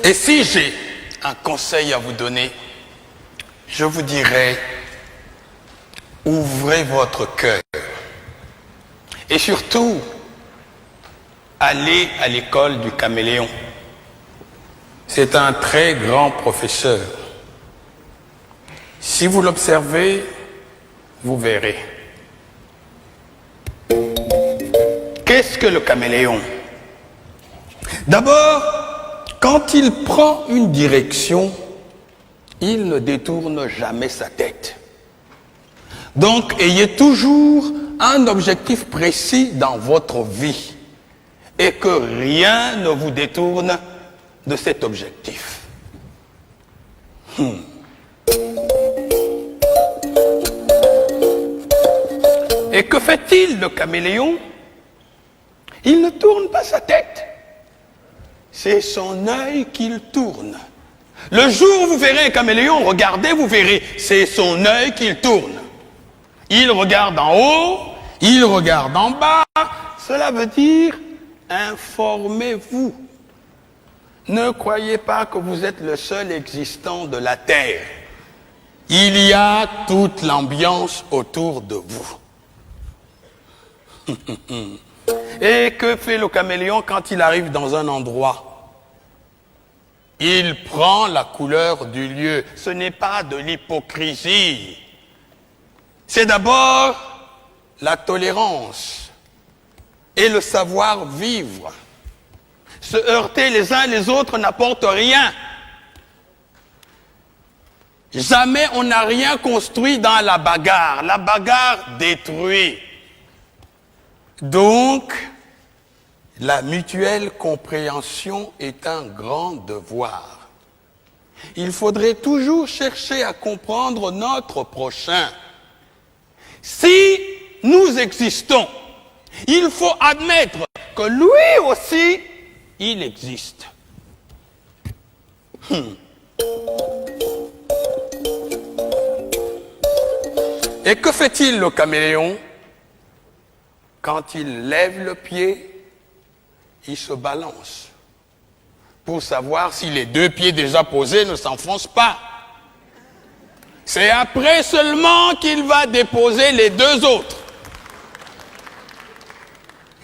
Et si j'ai un conseil à vous donner, je vous dirais, ouvrez votre cœur. Et surtout, allez à l'école du caméléon. C'est un très grand professeur. Si vous l'observez, vous verrez. Qu'est-ce que le caméléon? D'abord, quand il prend une direction, il ne détourne jamais sa tête. Donc, ayez toujours un objectif précis dans votre vie et que rien ne vous détourne de cet objectif. Et que fait-il, le caméléon? Il ne tourne pas sa tête. C'est son œil qu'il tourne. Le jour où vous verrez un caméléon, regardez, vous verrez, c'est son œil qu'il tourne. Il regarde en haut, il regarde en bas. Cela veut dire, informez-vous. Ne croyez pas que vous êtes le seul existant de la Terre. Il y a toute l'ambiance autour de vous. Et que fait le caméléon quand il arrive dans un endroit? Il prend la couleur du lieu. Ce n'est pas de l'hypocrisie. C'est d'abord la tolérance et le savoir-vivre. Se heurter les uns les autres n'apporte rien. Jamais on n'a rien construit dans la bagarre. La bagarre détruit. Donc, la mutuelle compréhension est un grand devoir. Il faudrait toujours chercher à comprendre notre prochain. Si nous existons, il faut admettre que lui aussi, il existe. Et que fait-il, le caméléon? Quand il lève le pied, il se balance pour savoir si les deux pieds déjà posés ne s'enfoncent pas. C'est après seulement qu'il va déposer les deux autres.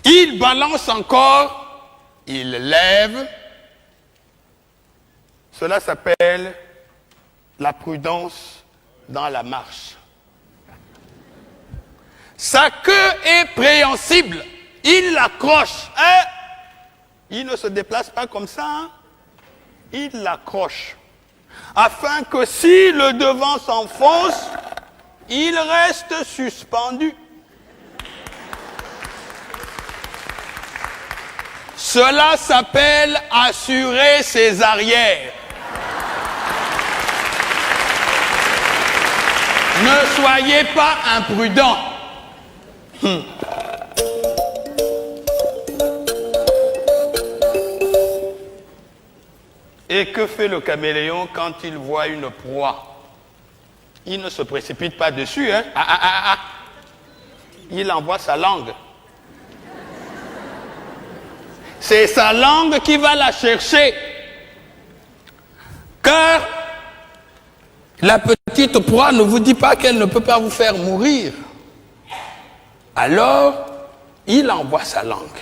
Il balance encore, il lève. Cela s'appelle la prudence dans la marche. Sa queue est préhensible. Il l'accroche. Il ne se déplace pas comme ça. Il l'accroche. Afin que si le devant s'enfonce, il reste suspendu. Cela s'appelle assurer ses arrières. Ne soyez pas imprudents. Et que fait le caméléon quand il voit une proie? Il ne se précipite pas dessus, hein? Il envoie sa langue. C'est sa langue qui va la chercher. Car la petite proie ne vous dit pas qu'elle ne peut pas vous faire mourir. Alors, il envoie sa langue.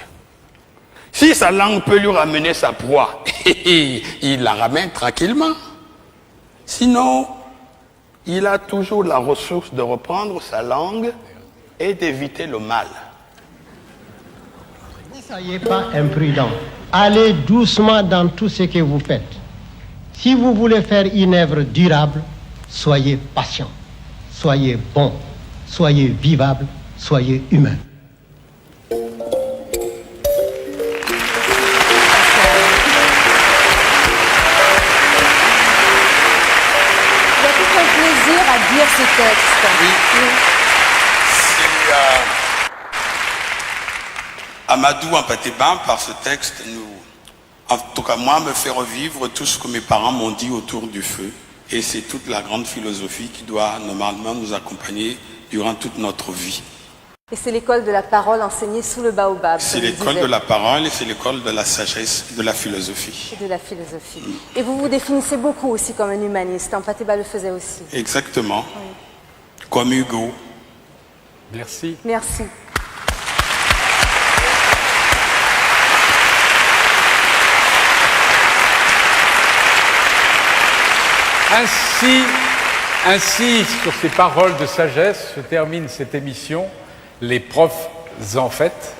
Si sa langue peut lui ramener sa proie, il la ramène tranquillement. Sinon, il a toujours la ressource de reprendre sa langue et d'éviter le mal. Ne soyez pas imprudent. Allez doucement dans tout ce que vous faites. Si vous voulez faire une œuvre durable, soyez patient, soyez bon, soyez vivable, soyez humain. À dire ce texte. Oui. C'est Amadou Ampateba, par ce texte, en tout cas moi, me fait revivre tout ce que mes parents m'ont dit autour du feu. Et c'est toute la grande philosophie qui doit normalement nous accompagner durant toute notre vie. Et c'est l'école de la parole enseignée sous le baobab. C'est l'école de la parole et c'est l'école de la sagesse, de la philosophie. Et de la philosophie. Et vous vous définissez beaucoup aussi comme un humaniste. Mpateba le faisait aussi. Exactement. Comme Hugo. Merci. Merci. Ainsi, sur ces paroles de sagesse, se termine cette émission, Les profs en fête.